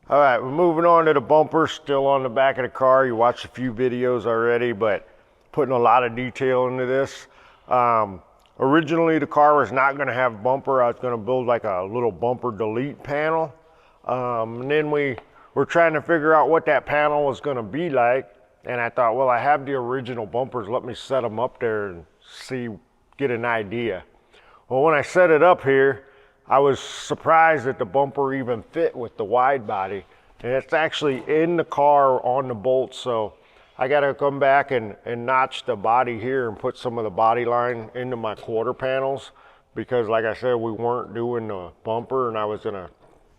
All right, we're moving on to the bumper, still on the back of the car. You watched a few videos already, but putting a lot of detail into this. Originally, the car was not going to have bumper. I was going to build like a little bumper delete panel. And then we were trying to figure out what that panel was going to be like. And I thought, well, I have the original bumpers. Let me set them up there and get an idea. Well, when I set it up here, I was surprised that the bumper even fit with the wide body. And it's actually in the car on the bolts, so I gotta come back and notch the body here and put some of the body line into my quarter panels, because like I said, we weren't doing the bumper and I was gonna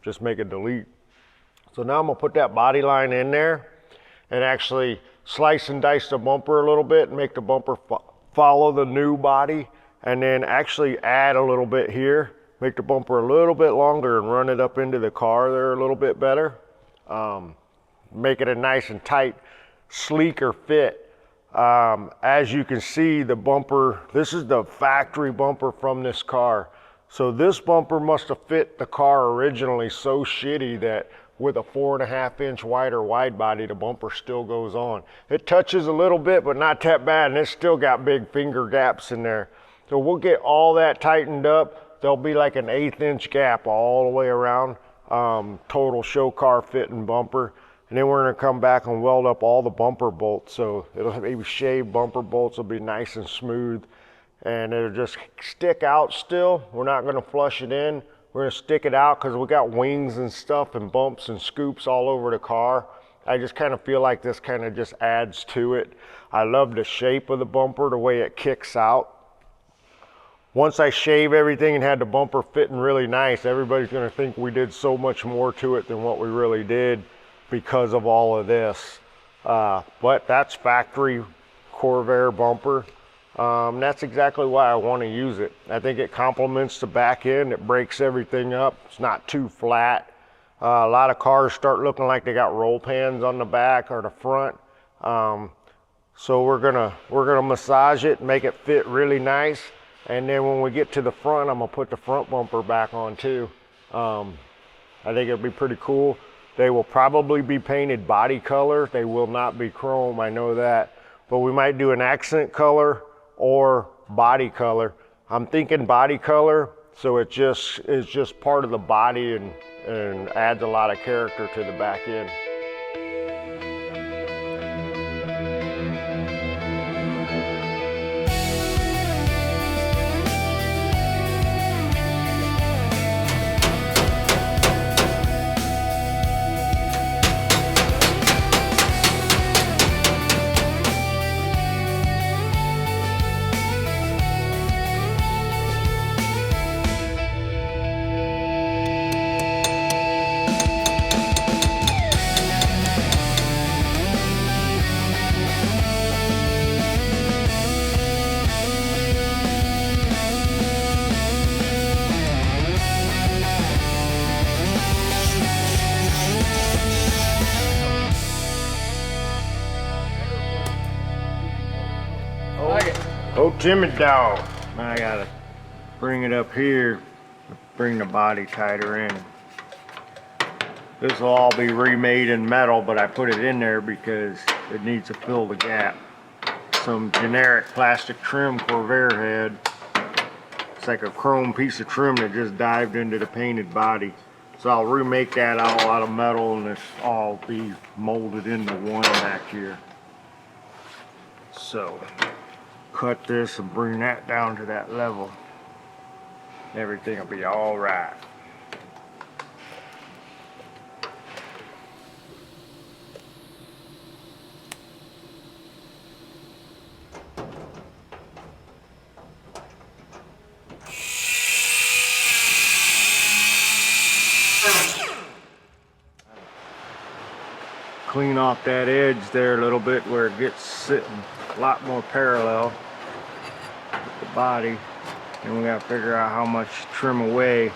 just make a delete. So now I'm gonna put that body line in there and actually slice and dice the bumper a little bit and make the bumper follow the new body, and then actually add a little bit here. Make the bumper a little bit longer and run it up into the car there a little bit better. Make it a nice and tight, sleeker fit. As you can see, the bumper, this is the factory bumper from this car. So this bumper must have fit the car originally so shitty that with a 4.5 inch wider wide body, the bumper still goes on. It touches a little bit, but not that bad, and it's still got big finger gaps in there. So we'll get all that tightened up. There'll be like an 1/8 inch gap all the way around, total show car fit and bumper. And then we're gonna come back and weld up all the bumper bolts. So it'll be shaved bumper bolts, will be nice and smooth. And it'll just stick out still. We're not gonna flush it in. We're gonna stick it out because we got wings and stuff and bumps and scoops all over the car. I just kind of feel like this kind of just adds to it. I love the shape of the bumper, the way it kicks out. Once I shave everything and had the bumper fitting really nice, everybody's gonna think we did so much more to it than what we really did because of all of this. But that's factory Corvair bumper. That's exactly why I wanna use it. I think it complements the back end, it breaks everything up, it's not too flat. A lot of cars start looking like they got roll pans on the back or the front. So we're gonna massage it, make it fit really nice. And then when we get to the front, I'm gonna put the front bumper back on too. I think it'll be pretty cool. They will probably be painted body color. They will not be chrome, I know that. But we might do an accent color or body color. I'm thinking body color, so it just is just part of the body and adds a lot of character to the back end. Oh, timid dog. Now I gotta bring it up here, bring the body tighter in. This will all be remade in metal, but I put it in there because it needs to fill the gap. Some generic plastic trim Corvair had. It's like a chrome piece of trim that just dived into the painted body. So I'll remake that all out of metal and this all be molded into one back here. So cut this and bring that down to that level. Everything will be all right. Clean off that edge there a little bit where it gets sitting a lot more parallel with the body, and we gotta figure out how much trim away.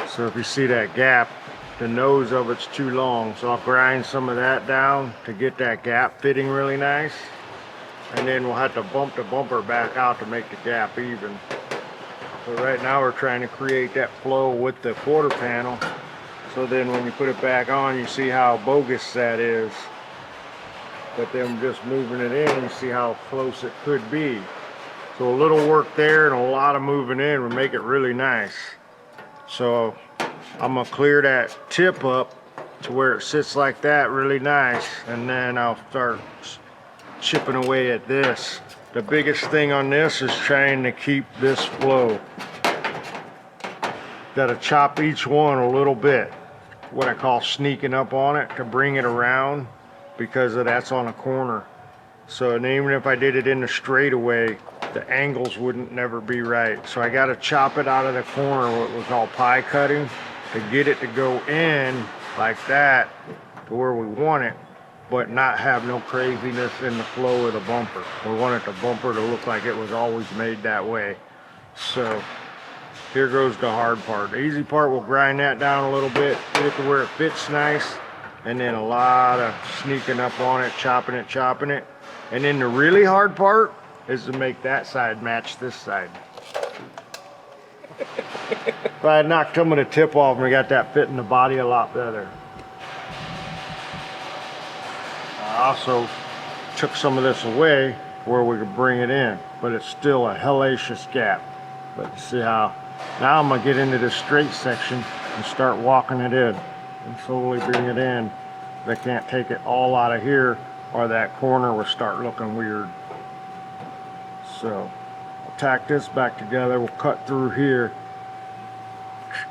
So if you see that gap, the nose of it's too long, so I'll grind some of that down to get that gap fitting really nice, and then we'll have to bump the bumper back out to make the gap even. So right now we're trying to create that flow with the quarter panel So then when you put it back on, you see how bogus that is. But then just moving it in, you see how close it could be. So a little work there and a lot of moving in would make it really nice. So I'm gonna clear that tip up to where it sits like that, really nice. And then I'll start chipping away at this. The biggest thing on this is trying to keep this flow. Gotta chop each one a little bit. What I call sneaking up on it to bring it around, because that's on a corner. So and even if I did it in the straightaway, the angles wouldn't never be right. So I gotta chop it out of the corner, what we call pie cutting, to get it to go in like that to where we want it, but not have no craziness in the flow of the bumper. We wanted the bumper to look like it was always made that way. So here goes the hard part. The easy part, we'll grind that down a little bit, get it to where it fits nice, and then a lot of sneaking up on it, chopping it. And then the really hard part is to make that side match this side. If I had knocked some of the tip off and we got that fitting the body a lot better. I also took some of this away where we could bring it in, but it's still a hellacious gap. But see how, now I'm gonna get into this straight section and start walking it in and slowly bring it in. I can't take it all out of here or that corner will start looking weird. So I'll tack this back together, we'll cut through here,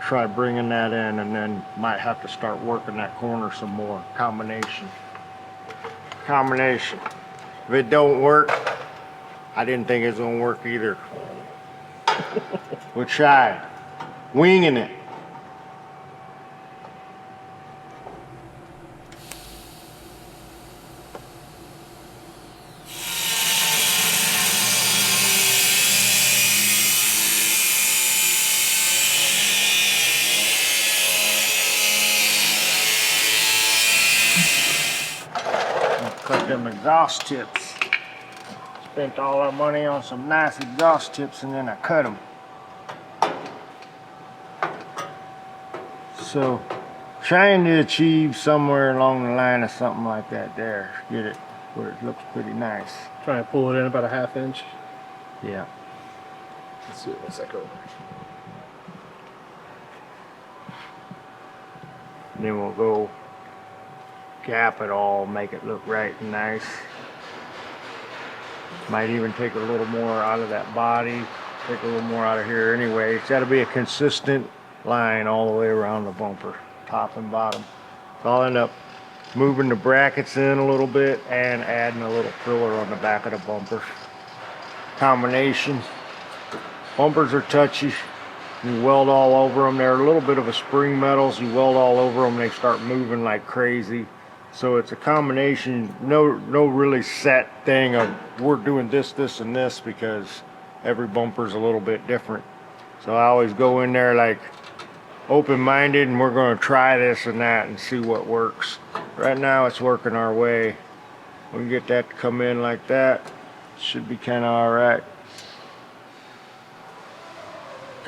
try bringing that in, and then might have to start working that corner some more. Combination. If it don't work, I didn't think it was gonna work either. We'll try winging it. Cut them exhaust tips. Spent all our money on some nice exhaust tips and then I cut them. So trying to achieve somewhere along the line of something like that there. Get it where it looks pretty nice. Try and pull it in about a 1/2 inch. Yeah. Let's see what's that go. Then we'll go gap it all, make it look right and nice. Might even take a little more out of that body, take a little more out of here anyway. It's got to be a consistent line all the way around the bumper, top and bottom. So I'll end up moving the brackets in a little bit and adding a little filler on the back of the bumper. Combination. Bumpers are touchy. You weld all over them. They're a little bit of a spring metals. You weld all over them, they start moving like crazy. So it's a combination, no really set thing of we're doing this, and this, because every bumper's a little bit different. So I always go in there like open-minded and we're gonna try this and that and see what works. Right now it's working our way. We can get that to come in like that. Should be kinda all right.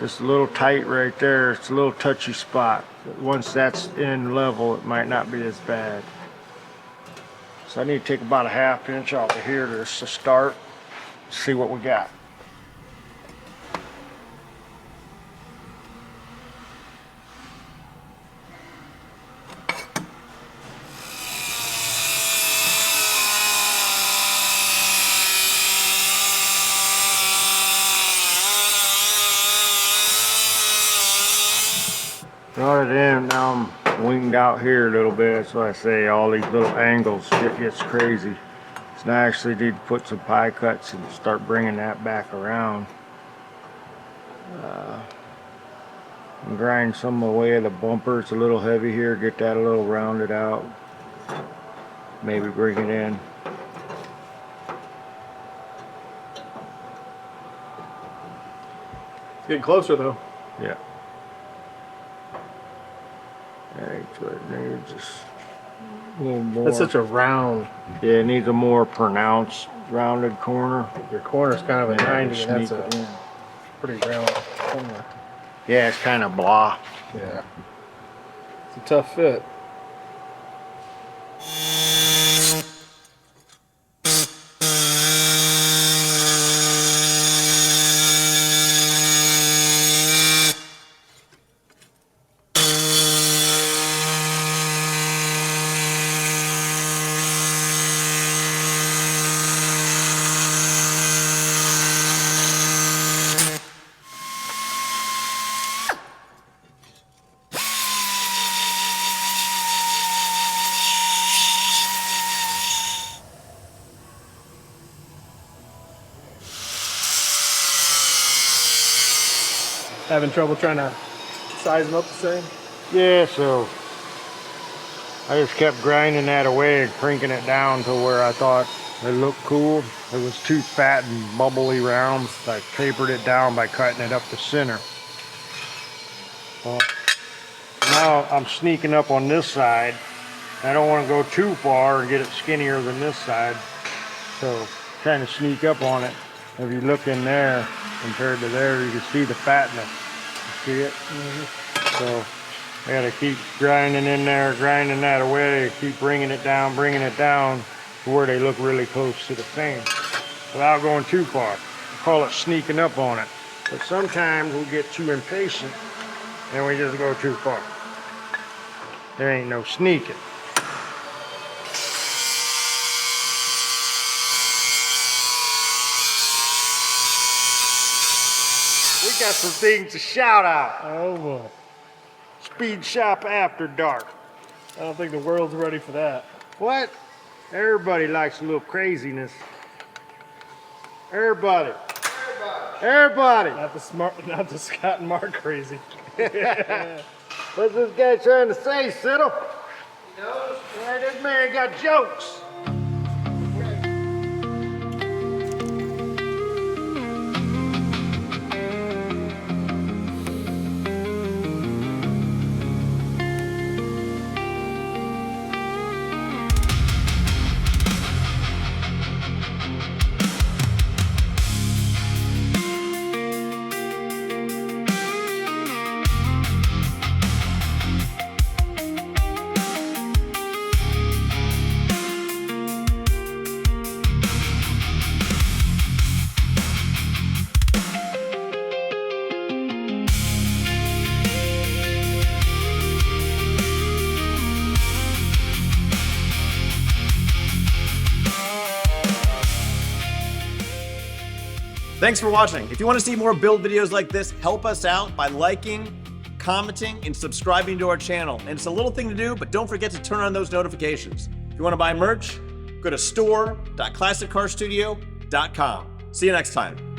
Just a little tight right there. It's a little touchy spot. Once that's in level, it might not be as bad. So I need to take about a 1/2 inch off of here to start, see what we got. Brought it in, now I'm winged out here a little bit. That's why I say all these little angles, it gets crazy. So now I actually need to put some pie cuts and start bringing that back around. And grind some away of the bumper. It's a little heavy here, get that a little rounded out. Maybe bring it in. It's getting closer though. Yeah. That's what it needs, just a little more. That's such a round. Yeah, it needs a more pronounced rounded corner. Your corner's kind of a 90 and that's Sneak it in. a pretty round corner. Yeah, it's kind of blah. Yeah. It's a tough fit. Having trouble trying to size them up the same? Yeah, so I just kept grinding that away and cranking it down to where I thought it looked cool. It was too fat and bubbly round. So I tapered it down by cutting it up the center. Well, now I'm sneaking up on this side. I don't want to go too far and get it skinnier than this side. So trying to sneak up on it. If you look in there compared to there, you can see the fatness. You see it? Mm-hmm. So I gotta keep grinding in there, grinding that away, keep bringing it down to where they look really close to the same without going too far. I call it sneaking up on it. But sometimes we get too impatient and we just go too far. There ain't no sneaking. We got some things to shout out. Oh boy. Speed Shop After Dark. I don't think the world's ready for that. What? Everybody likes a little craziness. Everybody. Not the Scott and Mark crazy. What's this guy trying to say, Siddle? He knows. Yeah, this man got jokes. Thanks for watching. If you want to see more build videos like this, help us out by liking, commenting, and subscribing to our channel. And it's a little thing to do, but don't forget to turn on those notifications. If you want to buy merch, go to store.classiccarstudio.com. See you next time.